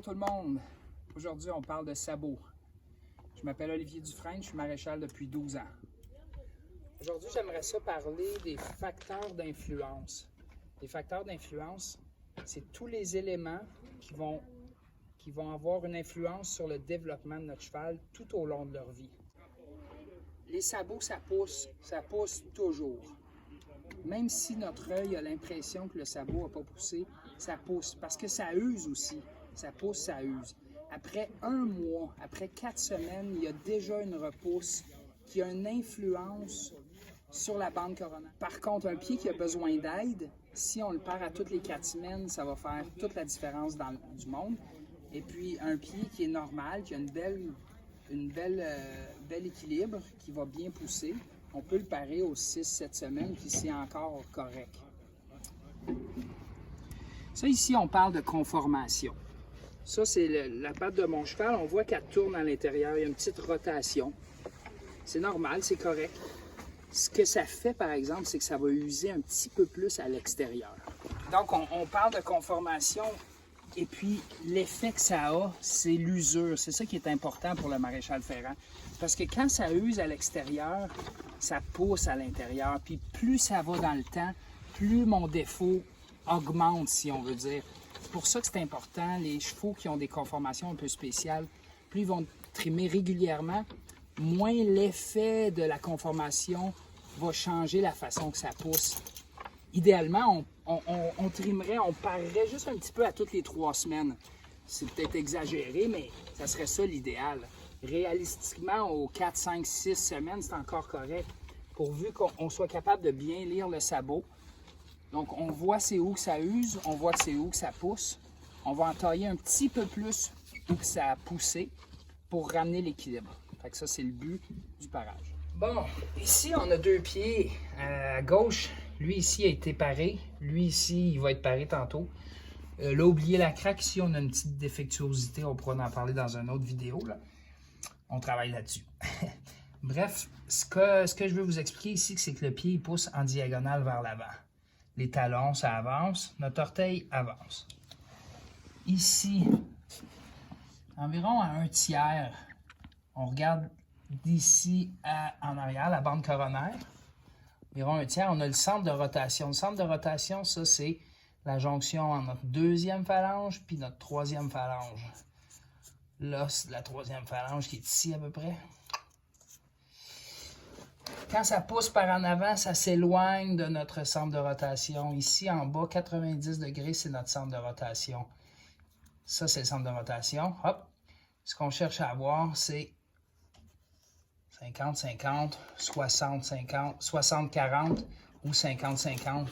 tout le monde! Aujourd'hui, on parle de sabots. Je m'appelle Olivier Dufresne, je suis maréchal depuis 12 ans. Aujourd'hui, j'aimerais ça parler des facteurs d'influence. Les facteurs d'influence, c'est tous les éléments qui vont avoir une influence sur le développement de notre cheval tout au long de leur vie. Les sabots, ça pousse toujours. Même si notre œil a l'impression que le sabot n'a pas poussé, ça pousse. Parce que ça use aussi. Ça pousse, ça use. Après 1 mois, après 4 semaines, il y a déjà une repousse qui a une influence sur la bande coronaire. Par contre, un pied qui a besoin d'aide, si on le perd à toutes les 4 semaines, ça va faire toute la différence du monde. Et puis, un pied qui est normal, qui a une bel équilibre, qui va bien pousser, on peut le parer aux 6-7 semaines, puis c'est encore correct. Ça, ici, on parle de conformation. Ça, c'est la patte de mon cheval. On voit qu'elle tourne à l'intérieur. Il y a une petite rotation. C'est normal, c'est correct. Ce que ça fait, par exemple, c'est que ça va user un petit peu plus à l'extérieur. Donc, on parle de conformation. Et puis, l'effet que ça a, c'est l'usure. C'est ça qui est important pour le maréchal ferrant. Parce que quand ça use à l'extérieur, ça pousse à l'intérieur. Puis plus ça va dans le temps, plus mon défaut augmente, si on veut dire. C'est pour ça que c'est important. Les chevaux qui ont des conformations un peu spéciales, plus ils vont trimer régulièrement, moins l'effet de la conformation va changer la façon que ça pousse. Idéalement, on trimerait, on parerait juste un petit peu à toutes les 3 semaines. C'est peut-être exagéré, mais ça serait ça l'idéal. Réalistiquement, aux 4, 5, 6 semaines, c'est encore correct, pourvu qu'on soit capable de bien lire le sabot. Donc, on voit c'est où que ça use, on voit que c'est où que ça pousse. On va entailler un petit peu plus où que ça a poussé pour ramener l'équilibre. Fait que ça, c'est le but du parage. Bon, ici, on a 2 pieds. À gauche, lui ici a été paré. Lui ici, il va être paré tantôt. Là, oubliez la craque. Ici, on a une petite défectuosité. On pourra en parler dans une autre vidéo, là. On travaille là-dessus. Bref, ce que je veux vous expliquer ici, c'est que le pied il pousse en diagonale vers l'avant. Les talons, ça avance. Notre orteil avance. Ici, environ à 1/3, on regarde d'ici en arrière, la bande coronaire. Environ 1/3, on a le centre de rotation. Le centre de rotation, ça, c'est la jonction entre notre 2e phalange puis notre 3e phalange. L'os de la 3e phalange qui est ici à peu près. Quand ça pousse par en avant, ça s'éloigne de notre centre de rotation. Ici, en bas, 90 degrés, c'est notre centre de rotation. Ça, c'est le centre de rotation. Hop! Ce qu'on cherche à avoir, c'est 50-50, 60-50, 60-40 ou 50-50.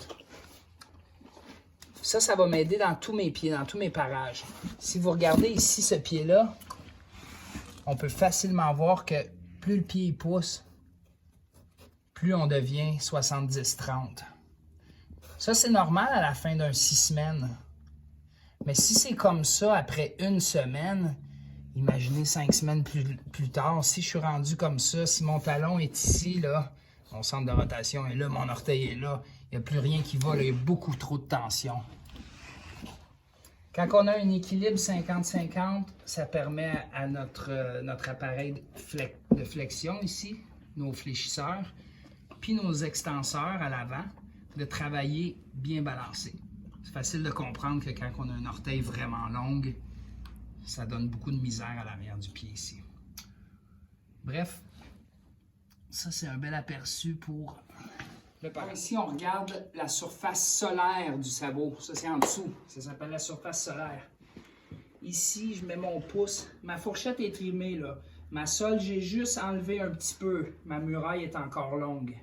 Ça va m'aider dans tous mes pieds, dans tous mes parages. Si vous regardez ici ce pied-là, on peut facilement voir que plus le pied pousse, plus on devient 70-30. Ça, c'est normal à la fin d'un 6 semaines. Mais si c'est comme ça après 1 semaine, imaginez 5 semaines plus tard, si je suis rendu comme ça, si mon talon est ici, là, mon centre de rotation est là, mon orteil est là, il n'y a plus rien qui va, là, il y a beaucoup trop de tension. Quand on a un équilibre 50-50, ça permet à notre appareil de flexion ici, nos fléchisseurs, puis nos extenseurs à l'avant, de travailler bien balancé. C'est facile de comprendre que quand on a un orteil vraiment long, ça donne beaucoup de misère à l'arrière du pied ici. Bref, ça c'est un bel aperçu pour le parage. Ici, on regarde la surface solaire du sabot. Ça, c'est en dessous. Ça s'appelle la surface solaire. Ici, je mets mon pouce. Ma fourchette est trimée, là. Ma sole, j'ai juste enlevé un petit peu. Ma muraille est encore longue.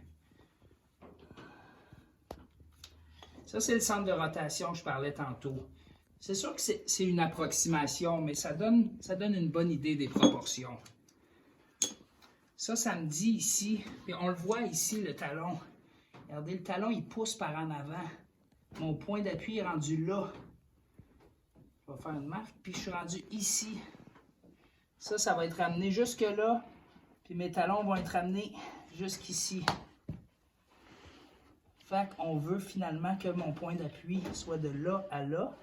Ça, c'est le centre de rotation que je parlais tantôt. C'est sûr que c'est une approximation, mais ça donne une bonne idée des proportions. Ça me dit ici, puis on le voit ici, le talon. Regardez, le talon, il pousse par en avant. Mon point d'appui est rendu là. Je vais faire une marque, puis je suis rendu ici. Ça va être ramené jusque là, puis mes talons vont être ramenés jusqu'ici. Fait qu'on veut finalement que mon point d'appui soit de là à là.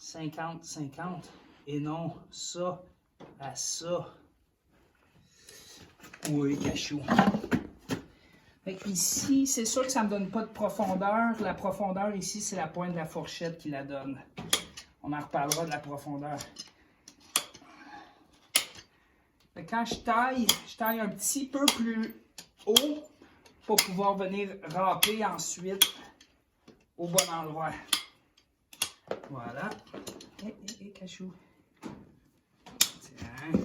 50-50 et non ça à ça. Oui, cachou. Fait ici, c'est sûr que ça ne me donne pas de profondeur. La profondeur ici, c'est la pointe de la fourchette qui la donne. On en reparlera de la profondeur. Fait quand je taille un petit peu plus haut pour pouvoir venir râper ensuite au bon endroit. Voilà. Cachou. Tiens.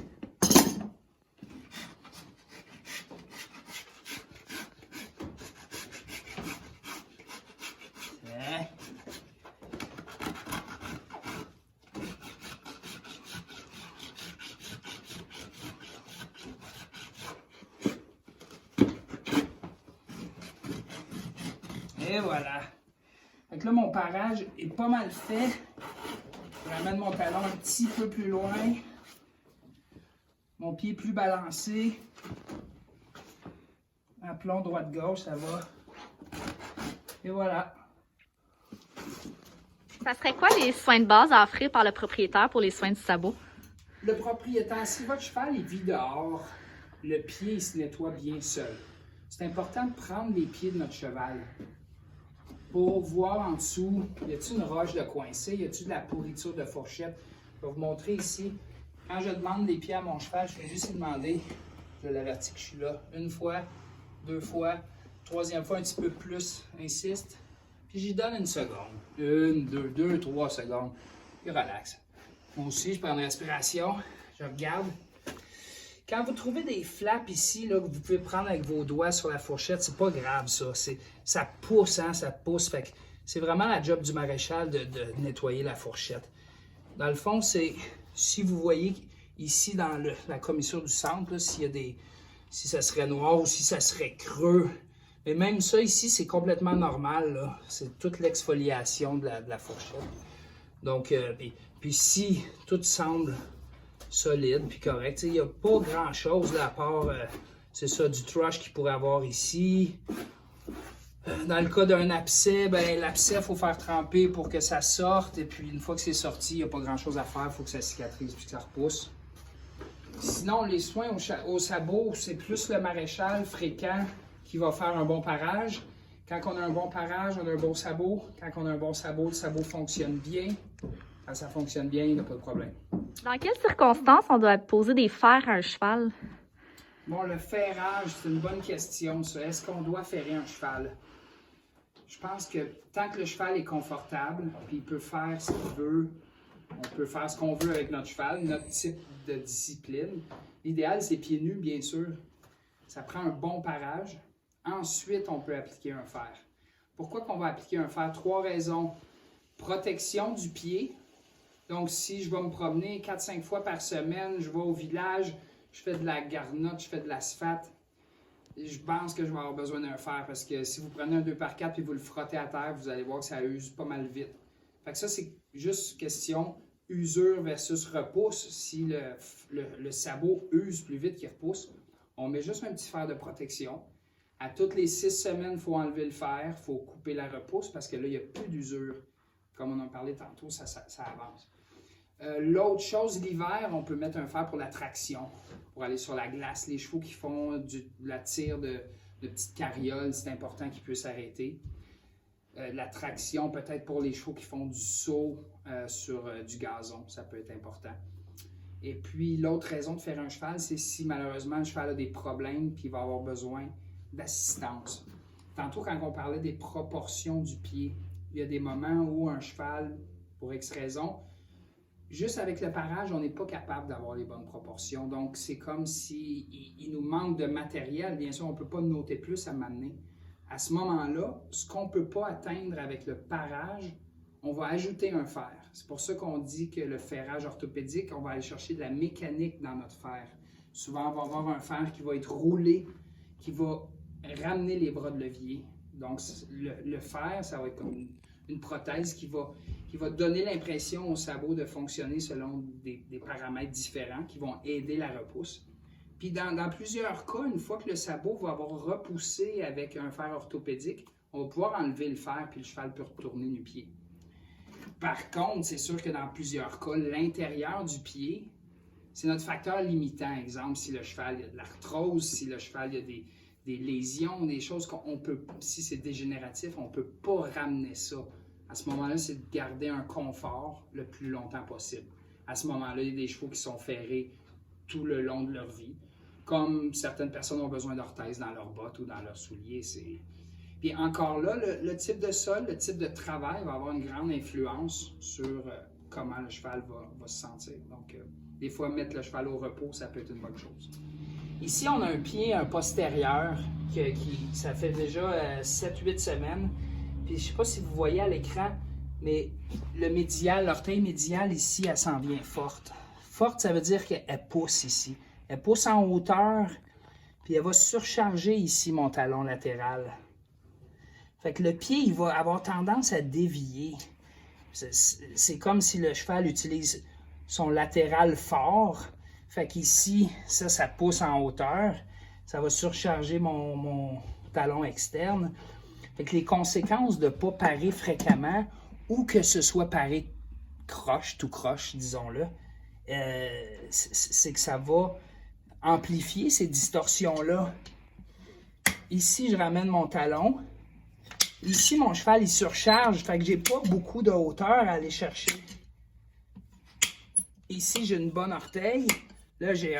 Et voilà. Donc là, mon parage est pas mal fait. Je ramène mon talon un petit peu plus loin. Mon pied plus balancé. Appelons droite-gauche, ça va. Et voilà. Ça serait quoi les soins de base à offrir par le propriétaire pour les soins du sabot? Le propriétaire, si votre cheval est vit dehors, le pied il se nettoie bien seul. C'est important de prendre les pieds de notre cheval pour voir en dessous, y a-t-il une roche de coincé, y a-t-il de la pourriture de fourchette. Je vais vous montrer ici. Quand je demande les pieds à mon cheval, je vais juste lui demander, je l'avertis que je suis là, une fois, deux fois, troisième fois un petit peu plus, insiste. Puis j'y donne une seconde. Une, deux, 3 secondes. Puis relax. Moi aussi, je prends une respiration. Je regarde. Quand vous trouvez des flaps ici, là, que vous pouvez prendre avec vos doigts sur la fourchette, c'est pas grave ça. Ça pousse, hein, ça pousse. Fait que c'est vraiment la job du maréchal de nettoyer la fourchette. Dans le fond, c'est si vous voyez ici dans la commissure du centre, là, si ça serait noir ou si ça serait creux. Mais même ça ici, c'est complètement normal. C'est toute l'exfoliation de la fourchette. Donc, puis si tout semble solide puis correct, il n'y a pas grand-chose là, à part, c'est ça, du thrush qu'il pourrait avoir ici. Dans le cas d'un abcès, ben, l'abcès, il faut faire tremper pour que ça sorte. Et puis, une fois que c'est sorti, il n'y a pas grand-chose à faire. Il faut que ça cicatrise puis que ça repousse. Sinon, les soins au sabot, c'est plus le maréchal fréquent qui va faire un bon parage. Quand on a un bon parage, on a un bon sabot. Quand on a un bon sabot, le sabot fonctionne bien. Quand ça fonctionne bien, il n'y a pas de problème. Dans quelles circonstances on doit poser des fers à un cheval? Bon, le ferrage, c'est une bonne question, ça. Est-ce qu'on doit ferrer un cheval? Je pense que tant que le cheval est confortable, puis il peut faire ce qu'il veut, on peut faire ce qu'on veut avec notre cheval, notre type de discipline. L'idéal, c'est pieds nus, bien sûr. Ça prend un bon parage. Ensuite, on peut appliquer un fer. Pourquoi qu'on va appliquer un fer? 3 raisons. Protection du pied. Donc, si je vais me promener 4-5 fois par semaine, je vais au village, je fais de la garnotte, je fais de l'asphalte, je pense que je vais avoir besoin d'un fer parce que si vous prenez un 2x4 et vous le frottez à terre, vous allez voir que ça use pas mal vite. Fait que ça, c'est juste question usure versus repousse. Si le sabot use plus vite qu'il repousse, on met juste un petit fer de protection. À toutes les 6 semaines, il faut enlever le fer, il faut couper la repousse parce que là, il n'y a plus d'usure. Comme on en parlait tantôt, ça avance. L'autre chose, l'hiver, on peut mettre un fer pour la traction, pour aller sur la glace. Les chevaux qui font de la tire de petites carrioles, c'est important qu'ils puissent arrêter. La traction, peut-être pour les chevaux qui font du saut sur du gazon, ça peut être important. Et puis, l'autre raison de faire un cheval, c'est si malheureusement le cheval a des problèmes puis il va avoir besoin d'assistance. Tantôt, quand on parlait des proportions du pied, il y a des moments où un cheval, pour X raison, juste avec le parage, on n'est pas capable d'avoir les bonnes proportions. Donc, c'est comme s'il nous manque de matériel. Bien sûr, on ne peut pas noter plus à m'amener. À ce moment-là, ce qu'on ne peut pas atteindre avec le parage, on va ajouter un fer. C'est pour ça qu'on dit que le ferrage orthopédique, on va aller chercher de la mécanique dans notre fer. Souvent, on va avoir un fer qui va être roulé, qui va ramener les bras de levier. Donc, le fer, ça va être comme une prothèse qui va donner l'impression au sabot de fonctionner selon des paramètres différents qui vont aider la repousse. Puis dans plusieurs cas, une fois que le sabot va avoir repoussé avec un fer orthopédique, on va pouvoir enlever le fer puis le cheval peut retourner nu-pied. Par contre, c'est sûr que dans plusieurs cas, l'intérieur du pied, c'est notre facteur limitant. Exemple, si le cheval a de l'arthrose, si le cheval a des lésions, des choses qu'on peut, si c'est dégénératif, on ne peut pas ramener ça. À ce moment-là, c'est de garder un confort le plus longtemps possible. À ce moment-là, il y a des chevaux qui sont ferrés tout le long de leur vie, comme certaines personnes ont besoin d'orthèses dans leurs bottes ou dans leurs souliers. Puis encore là, le type de sol, le type de travail va avoir une grande influence sur comment le cheval va se sentir. Donc, des fois, mettre le cheval au repos, ça peut être une bonne chose. Ici, on a un pied postérieur ça fait déjà 7-8 semaines. Puis, je ne sais pas si vous voyez à l'écran, mais le médial, l'orteil médial ici, elle s'en vient forte. Forte, ça veut dire qu'elle pousse ici. Elle pousse en hauteur, puis elle va surcharger ici mon talon latéral. Fait que le pied, il va avoir tendance à dévier. C'est comme si le cheval utilise son latéral fort. Fait qu'ici, ça pousse en hauteur. Ça va surcharger mon talon externe. Fait que les conséquences de ne pas parer fréquemment ou que ce soit paré tout croche, disons-le, c'est que ça va amplifier ces distorsions-là. Ici, je ramène mon talon. Ici, mon cheval, il surcharge, fait que j'ai pas beaucoup de hauteur à aller chercher. Ici, j'ai une bonne orteille. Là, j'ai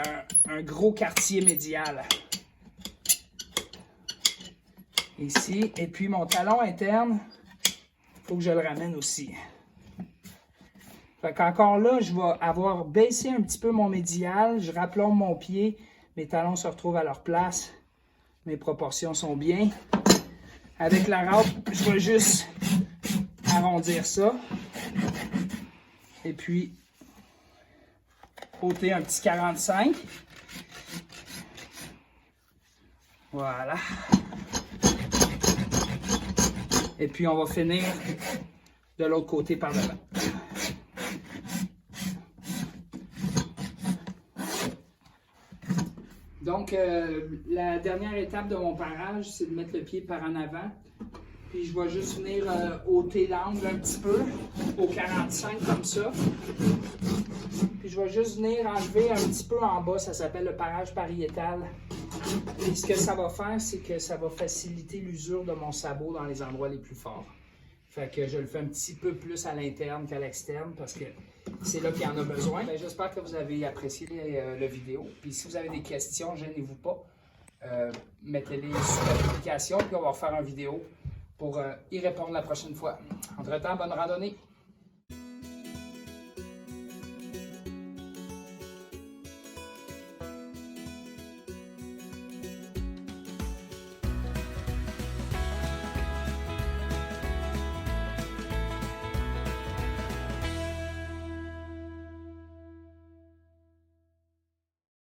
un gros quartier médial. Ici, et puis mon talon interne, il faut que je le ramène aussi. Fait qu'encore là, je vais avoir baissé un petit peu mon médial, je raplombe mon pied, mes talons se retrouvent à leur place, mes proportions sont bien. Avec la râpe, je vais juste arrondir ça. Et puis, ôter un petit 45. Voilà. Et puis, on va finir de l'autre côté par devant. Donc, la dernière étape de mon parage, c'est de mettre le pied par en avant. Puis je vais juste venir ôter l'angle un petit peu, au 45 comme ça. Puis je vais juste venir enlever un petit peu en bas, ça s'appelle le parage pariétal. Et ce que ça va faire, c'est que ça va faciliter l'usure de mon sabot dans les endroits les plus forts. Fait que je le fais un petit peu plus à l'interne qu'à l'externe parce que c'est là qu'il y en a besoin. J'espère que vous avez apprécié la vidéo. Puis si vous avez des questions, gênez-vous pas. Mettez-les sur l'application, puis on va refaire une vidéo pour y répondre la prochaine fois. Entre-temps, bonne randonnée!